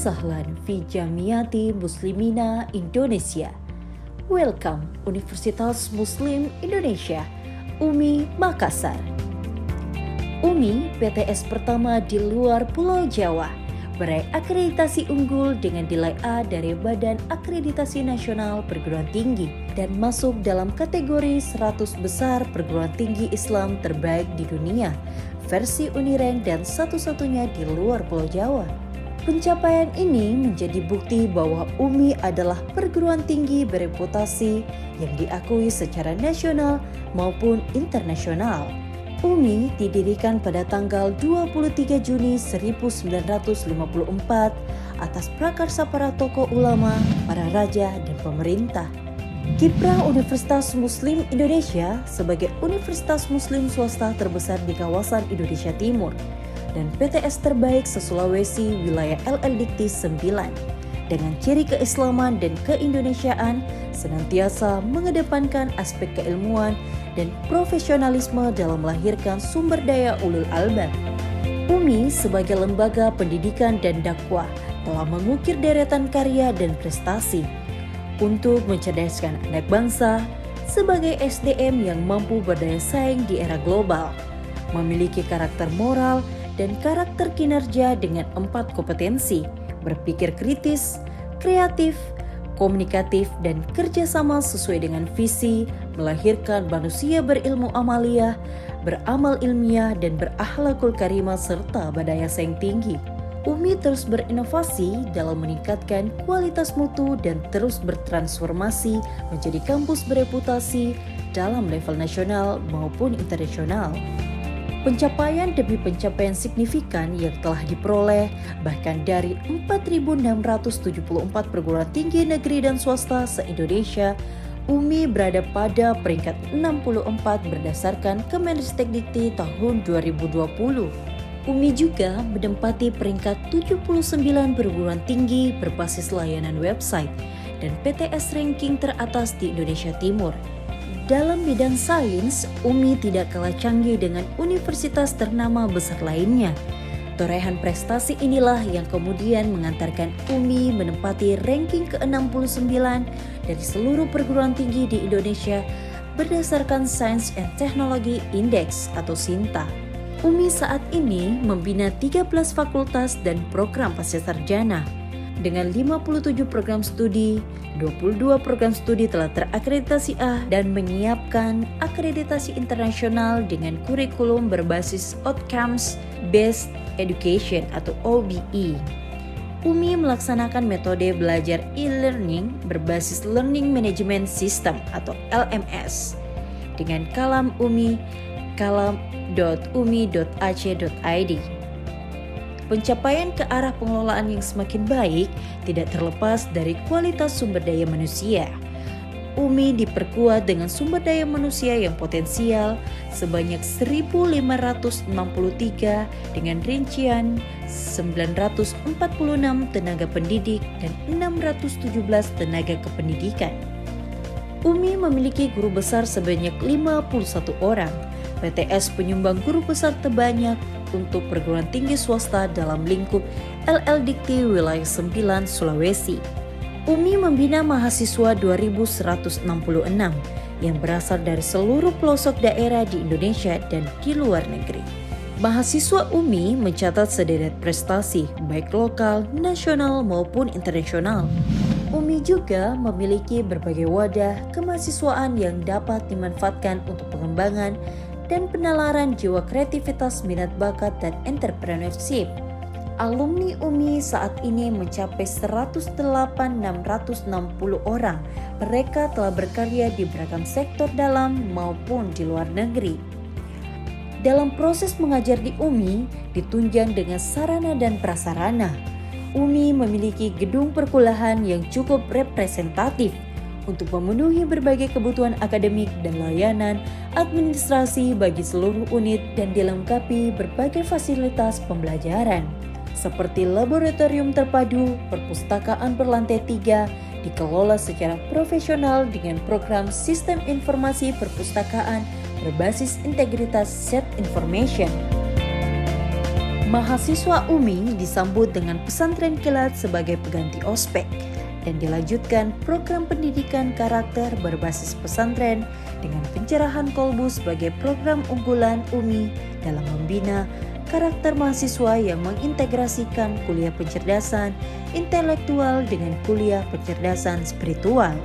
sahlan fi Jamiati Muslimina Indonesia. Welcome Universitas Muslim Indonesia, UMI Makassar. UMI PTS pertama di luar Pulau Jawa, meraih akreditasi unggul dengan nilai A dari Badan Akreditasi Nasional Perguruan Tinggi dan masuk dalam kategori 100 besar perguruan tinggi Islam terbaik di dunia, versi Unirank dan satu-satunya di luar Pulau Jawa. Pencapaian ini menjadi bukti bahwa UMI adalah perguruan tinggi bereputasi yang diakui secara nasional maupun internasional. UMI didirikan pada tanggal 23 Juni 1954 atas prakarsa para tokoh ulama, para raja, dan pemerintah. Kiprah Universitas Muslim Indonesia sebagai universitas muslim swasta terbesar di kawasan Indonesia Timur dan PTS terbaik se-Sulawesi wilayah LL Dikti 9 dengan ciri keislaman dan keindonesiaan senantiasa mengedepankan aspek keilmuan dan profesionalisme dalam melahirkan sumber daya ulul albab. UMI sebagai lembaga pendidikan dan dakwah telah mengukir deretan karya dan prestasi untuk mencerdaskan anak bangsa sebagai SDM yang mampu berdaya saing di era global, memiliki karakter moral dan karakter kinerja dengan 4 kompetensi, berpikir kritis, kreatif, komunikatif, dan kerjasama sesuai dengan visi, melahirkan manusia berilmu amaliyah, beramal ilmiah, dan berakhlakul karimah serta berdaya saing tinggi. UMI terus berinovasi dalam meningkatkan kualitas mutu dan terus bertransformasi menjadi kampus bereputasi dalam level nasional maupun internasional. Pencapaian demi pencapaian signifikan yang telah diperoleh bahkan dari 4.674 perguruan tinggi negeri dan swasta se-Indonesia, UMI berada pada peringkat 64 berdasarkan Kemendikti tahun 2020. UMI juga menempati peringkat 79 perguruan tinggi berbasis layanan website dan PTS ranking teratas di Indonesia Timur. Dalam bidang sains, UMI tidak kalah canggih dengan universitas ternama besar lainnya. Torehan prestasi inilah yang kemudian mengantarkan UMI menempati ranking ke-69 dari seluruh perguruan tinggi di Indonesia berdasarkan Science and Technology Index atau SINTA. UMI saat ini membina 13 fakultas dan program pascasarjana. Dengan 57 program studi, 22 program studi telah terakreditasi A dan menyiapkan akreditasi internasional dengan kurikulum berbasis Outcomes Based Education atau OBE. UMI melaksanakan metode belajar e-learning berbasis Learning Management System atau LMS dengan kalam UMI kalam.umi.ac.id. Pencapaian ke arah pengelolaan yang semakin baik tidak terlepas dari kualitas sumber daya manusia. UMI diperkuat dengan sumber daya manusia yang potensial sebanyak 1.563 dengan rincian 946 tenaga pendidik dan 617 tenaga kependidikan. UMI memiliki guru besar sebanyak 51 orang. PTS penyumbang guru besar terbanyak untuk perguruan tinggi swasta dalam lingkup LL Dikti wilayah 9 Sulawesi. UMI membina mahasiswa 2.166 yang berasal dari seluruh pelosok daerah di Indonesia dan di luar negeri. Mahasiswa UMI mencatat sederet prestasi baik lokal, nasional maupun internasional. UMI juga memiliki berbagai wadah kemahasiswaan yang dapat dimanfaatkan untuk pengembangan dan penalaran jiwa kreativitas, minat bakat, dan entrepreneurship. Alumni UMI saat ini mencapai 108.660 orang. Mereka telah berkarya di beragam sektor dalam maupun di luar negeri. Dalam proses mengajar di UMI ditunjang dengan sarana dan prasarana. UMI memiliki gedung perkuliahan yang cukup representatif untuk memenuhi berbagai kebutuhan akademik dan layanan administrasi bagi seluruh unit dan dilengkapi berbagai fasilitas pembelajaran seperti laboratorium terpadu, perpustakaan berlantai 3 dikelola secara profesional dengan program sistem informasi perpustakaan berbasis integritas set information. Mahasiswa UMI disambut dengan pesantren kilat sebagai pengganti ospek dan dilanjutkan program pendidikan karakter berbasis pesantren dengan pencerahan kolbu sebagai program unggulan UMI dalam membina karakter mahasiswa yang mengintegrasikan kuliah pencerdasan intelektual dengan kuliah pencerdasan spiritual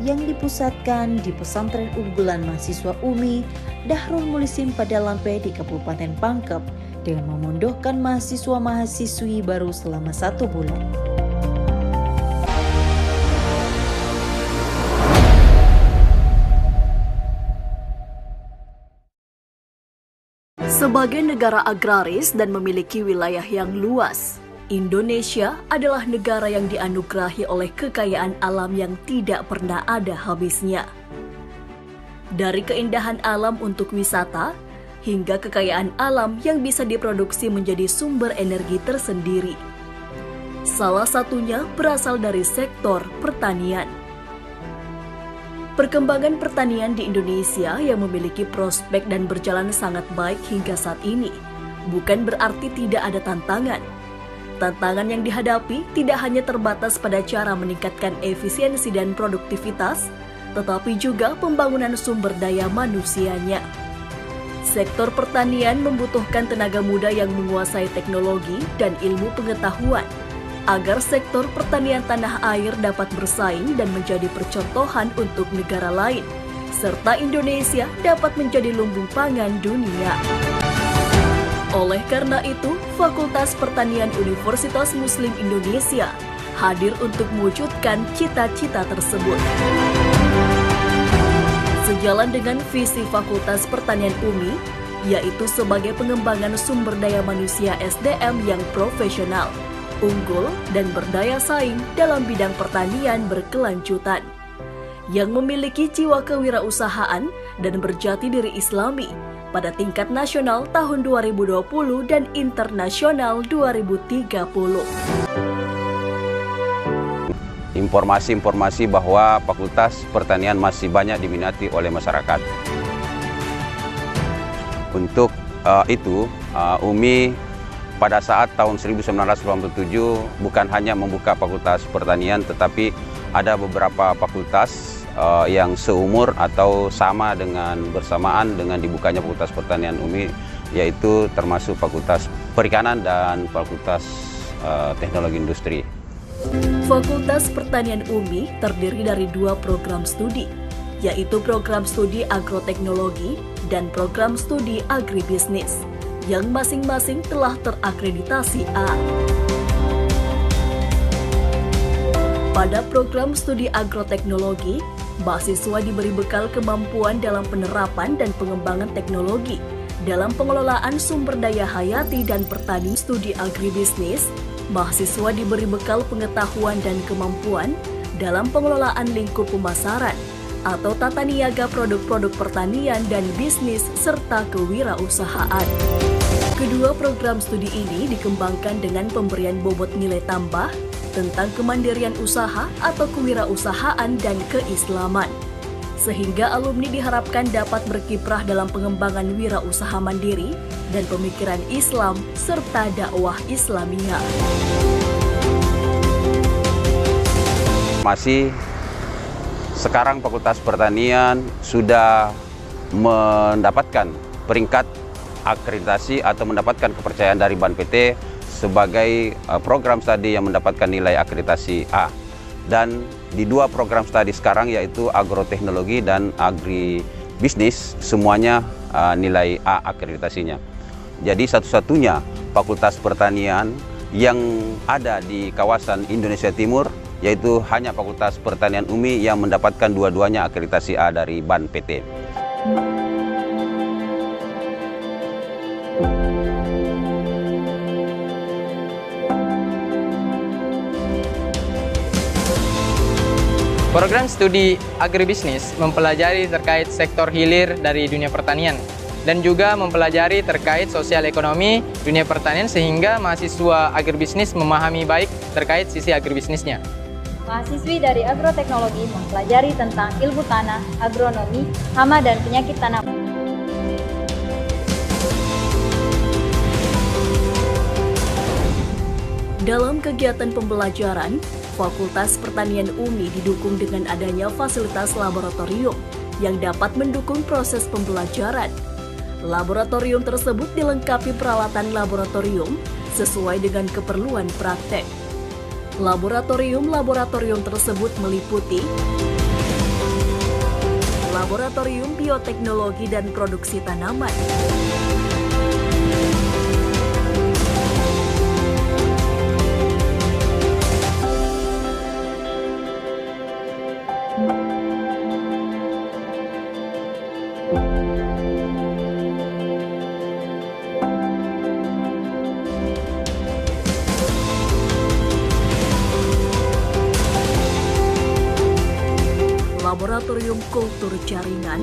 yang dipusatkan di pesantren unggulan mahasiswa UMI Dahrul Mulisim pada Lampe di Kabupaten Pangkep dengan memondohkan mahasiswa-mahasiswi baru selama 1 bulan. Sebagai negara agraris dan memiliki wilayah yang luas, Indonesia adalah negara yang dianugerahi oleh kekayaan alam yang tidak pernah ada habisnya. Dari keindahan alam untuk wisata, hingga kekayaan alam yang bisa diproduksi menjadi sumber energi tersendiri. Salah satunya berasal dari sektor pertanian. Perkembangan pertanian di Indonesia yang memiliki prospek dan berjalan sangat baik hingga saat ini bukan berarti tidak ada tantangan. Tantangan yang dihadapi tidak hanya terbatas pada cara meningkatkan efisiensi dan produktivitas, tetapi juga pembangunan sumber daya manusianya. Sektor pertanian membutuhkan tenaga muda yang menguasai teknologi dan ilmu pengetahuan, agar sektor pertanian tanah air dapat bersaing dan menjadi percontohan untuk negara lain, serta Indonesia dapat menjadi lumbung pangan dunia. Oleh karena itu, Fakultas Pertanian Universitas Muslim Indonesia hadir untuk mewujudkan cita-cita tersebut. Sejalan dengan visi Fakultas Pertanian UMI, yaitu sebagai pengembangan sumber daya manusia SDM yang profesional, unggul, dan berdaya saing dalam bidang pertanian berkelanjutan, yang memiliki jiwa kewirausahaan dan berjati diri Islami pada tingkat nasional tahun 2020 dan internasional 2030. Informasi-informasi bahwa Fakultas Pertanian masih banyak diminati oleh masyarakat. Untuk itu, UMI pada saat tahun 1997 bukan hanya membuka Fakultas Pertanian, tetapi ada beberapa fakultas yang seumur atau sama dengan bersamaan dengan dibukanya Fakultas Pertanian UMI, yaitu termasuk Fakultas Perikanan dan Fakultas Teknologi Industri. Fakultas Pertanian UMI terdiri dari 2 program studi, yaitu program studi agroteknologi dan program studi agribisnis, yang masing-masing telah terakreditasi A. Pada program studi agroteknologi, mahasiswa diberi bekal kemampuan dalam penerapan dan pengembangan teknologi dalam pengelolaan sumber daya hayati dan pertanian. Studi agribisnis, mahasiswa diberi bekal pengetahuan dan kemampuan dalam pengelolaan lingkup pemasaran atau tata niaga produk-produk pertanian dan bisnis serta kewirausahaan. Kedua program studi ini dikembangkan dengan pemberian bobot nilai tambah tentang kemandirian usaha atau kewirausahaan dan keislaman, sehingga alumni diharapkan dapat berkiprah dalam pengembangan wirausaha mandiri dan pemikiran Islam serta dakwah Islamiyah. Masih sekarang Fakultas Pertanian sudah mendapatkan peringkat akreditasi atau mendapatkan kepercayaan dari BANPT sebagai program studi yang mendapatkan nilai akreditasi A. Dan di 2 program studi sekarang, yaitu agroteknologi dan agribisnis, semuanya nilai A akreditasinya. Jadi satu-satunya Fakultas Pertanian yang ada di kawasan Indonesia Timur, yaitu hanya Fakultas Pertanian UMI yang mendapatkan dua-duanya akreditasi A dari BANPT. Program studi agribisnis mempelajari terkait sektor hilir dari dunia pertanian dan juga mempelajari terkait sosial ekonomi dunia pertanian sehingga mahasiswa agribisnis memahami baik terkait sisi agribisnisnya. Mahasiswi dari agroteknologi mempelajari tentang ilmu tanah, agronomi, hama dan penyakit tanaman. Dalam kegiatan pembelajaran, Fakultas Pertanian UMI didukung dengan adanya fasilitas laboratorium yang dapat mendukung proses pembelajaran. Laboratorium tersebut dilengkapi peralatan laboratorium sesuai dengan keperluan praktek. Laboratorium tersebut meliputi Laboratorium Bioteknologi dan Produksi Tanaman, Laboratorium Kultur Jaringan,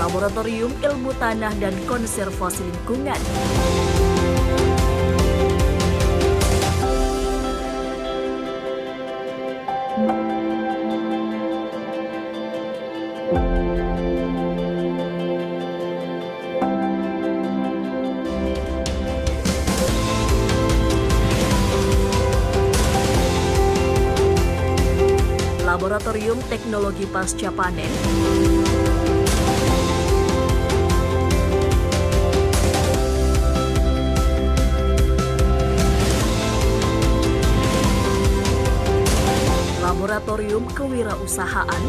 Laboratorium Ilmu Tanah dan Konservasi Lingkungan, Laboratorium Teknologi Pasca Panen, Laboratorium Kewirausahaan,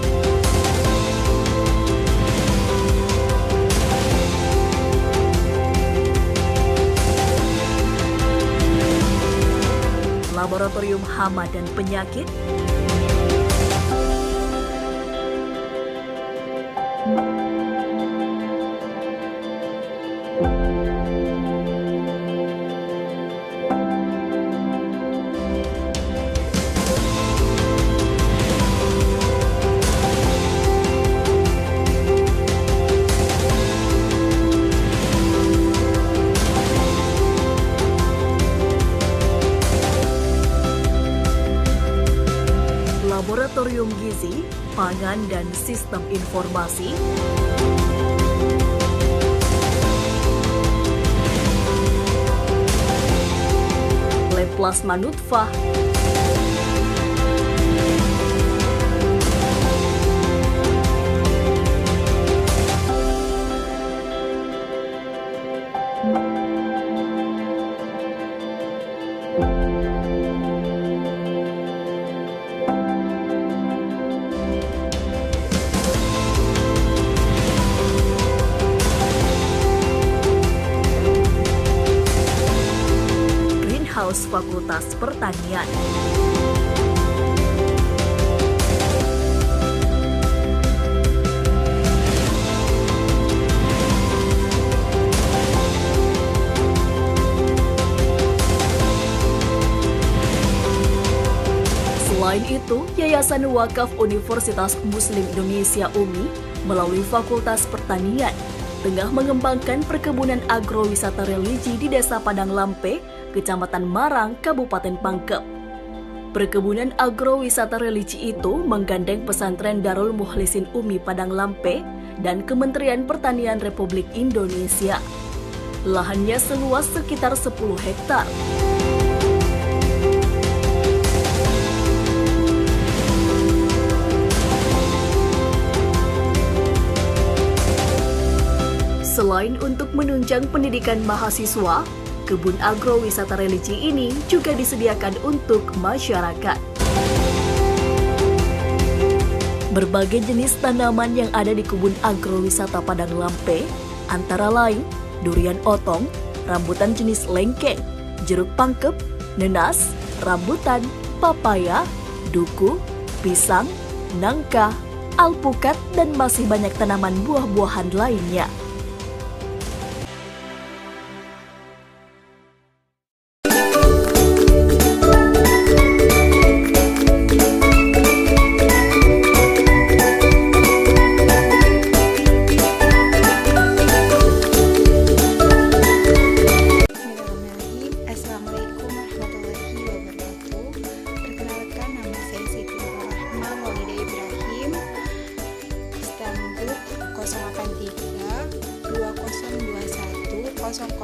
Laboratorium Hama dan Penyakit, Laboratorium Gizi, Pangan dan Sistem Informasi, Lab Plasma Nutfah, Greenhouse Fakultas Pertanian. Selain itu, Yayasan Wakaf Universitas Muslim Indonesia UMI melalui Fakultas Pertanian tengah mengembangkan perkebunan agrowisata religi di Desa Padang Lampe, Kecamatan Marang, Kabupaten Pangkep. Perkebunan agrowisata religi itu menggandeng pesantren Darul Mukhlisin UMI Padang Lampe dan Kementerian Pertanian Republik Indonesia. Lahannya seluas sekitar 10 hektar. Selain untuk menunjang pendidikan mahasiswa, kebun agrowisata religi ini juga disediakan untuk masyarakat. Berbagai jenis tanaman yang ada di kebun agrowisata Padang Lampe, antara lain durian otong, rambutan jenis lengkeng, jeruk pangkep, nenas, rambutan, papaya, duku, pisang, nangka, alpukat, dan masih banyak tanaman buah-buahan lainnya.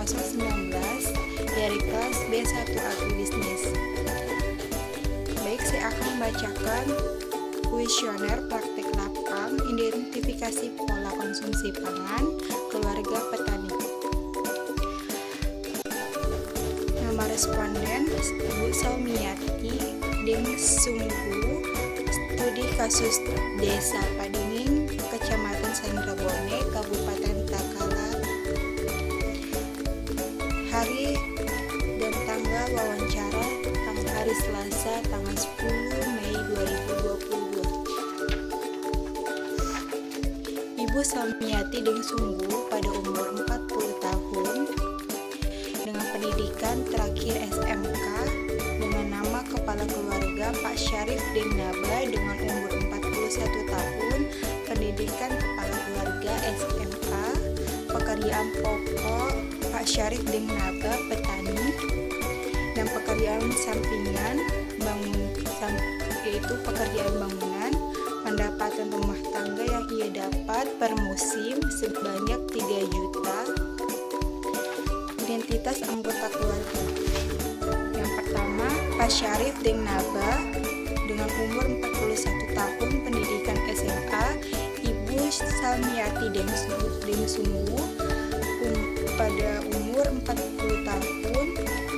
2019 dari kelas B1 Agribisnis. Baik, saya akan membacakan kuesioner praktek lapang identifikasi pola konsumsi pangan keluarga petani. Nama responden Ibu Salmiati Deng Sunggu, studi kasus Desa Padinging, Kecamatan Sandrabone, Kabupaten Takala. Hari dan tanggal wawancara hari Selasa tanggal 10 Mei 2022. Ibu Salmiati Deng Sunggu pada umur 40 tahun dengan pendidikan terakhir SMK dengan nama kepala keluarga Pak Syarif Deng Naba dengan umur 41 tahun, pendidikan kepala keluarga SMK, pekerjaan pokok Pak Syarif Deng Naba petani, dan pekerjaan sampingan yaitu pekerjaan bangunan. Pendapatan rumah tangga yang ia dapat per musim sebanyak 3 juta. Identitas anggota keluarga. Yang pertama, Pak Syarif Deng Naba dengan umur 41 tahun, pendidikan SMA. Ibu Salmiati Deng Sunggu pada umur 40 tahun,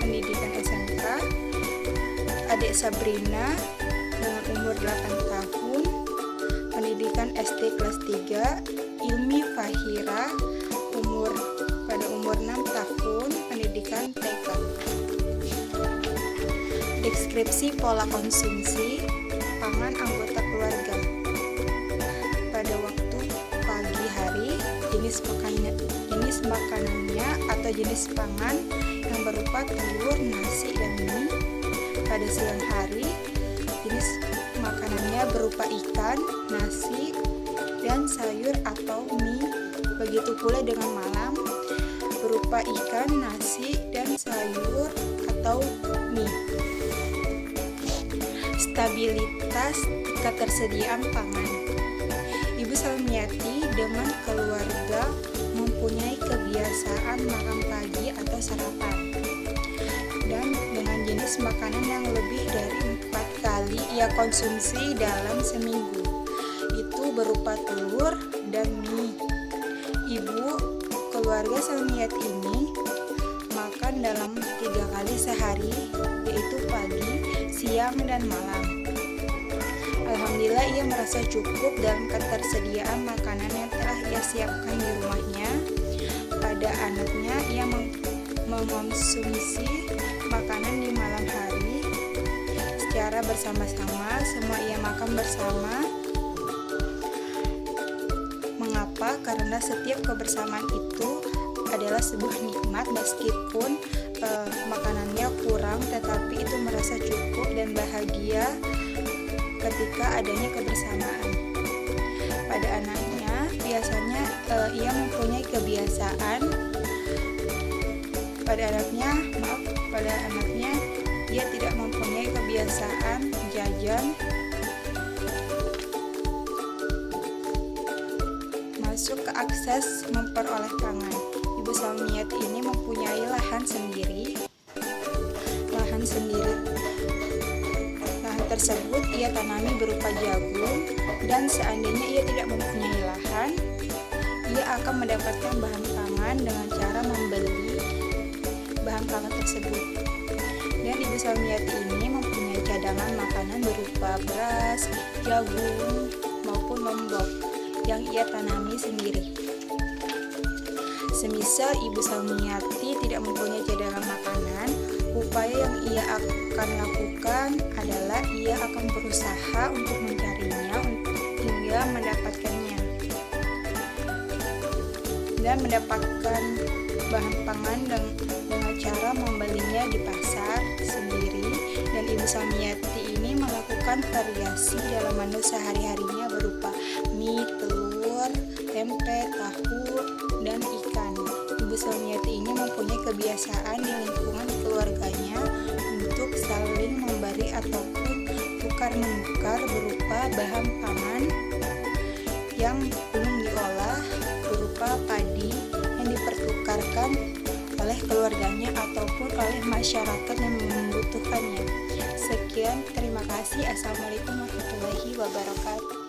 pendidikan SMK. Adik Sabrina dengan umur 8 tahun, pendidikan SD kelas 3. Ilmi Fahira pada umur 6 tahun, pendidikan TK. Deskripsi pola konsumsi pangan anggota keluarga. Pada waktu pagi hari, jenis makanannya atau jenis pangan yang berupa telur, nasi, dan mie. Pada siang hari, jenis makanannya berupa ikan, nasi, dan sayur atau mie. Begitu pula dengan malam, berupa ikan, nasi, dan sayur atau mie. Stabilitas ketersediaan pangan. Ibu Salmiati dengan keluarga mempunyai kebiasaan makan pagi atau sarapan, dan dengan jenis makanan yang lebih dari 4 kali ia konsumsi dalam seminggu, itu berupa telur dan mie. Ibu keluarga Salmiati ini makan dalam 3 kali sehari, yaitu pagi, siang, dan malam. Alhamdulillah, ia merasa cukup dalam ketersediaan makanan yang telah ia siapkan di rumahnya. Pada anaknya, ia mengonsumsi makanan di malam hari secara bersama-sama. Semua ia makan bersama. Mengapa? Karena setiap kebersamaan itu adalah sebuah nikmat, meskipun makanannya kurang, tetapi itu merasa cukup dan bahagia ketika adanya kebersamaan. Pada anaknya, biasanya ia mempunyai kebiasaan. Pada anaknya dia tidak mempunyai kebiasaan jajan, masuk ke akses memperoleh pangan. Ibu Salmiati ini mempunyai lahan sendiri. Lahan tersebut ia tanami berupa jagung, dan seandainya ia tidak mempunyai lahan, ia akan mendapatkan bahan pangan dengan cara membeli bahan pangan tersebut. Dan Ibu Salmiati ini mempunyai cadangan makanan berupa beras, jagung, maupun lombok yang ia tanami sendiri. Semisal Ibu Salmiati tidak mempunyai cadangan makanan, upaya yang ia akan lakukan adalah ia akan berusaha untuk mencarinya hingga mendapatkannya, dan mendapatkan bahan pangan dengan cara membelinya di pasar sendiri. Dan Ibu Salmiati ini melakukan variasi dalam menu sehari-harinya berupa mie, telur, tempe, tahu, dan ikan. Ibu Salmiati ini mempunyai kebiasaan di lingkungan keluarganya untuk saling memberi ataupun tukar-menukar berupa bahan pangan yang belum diolah, berupa padi yang dipertukarkan oleh keluarganya ataupun oleh masyarakat yang membutuhkannya. Sekian, terima kasih. Assalamualaikum warahmatullahi wabarakatuh.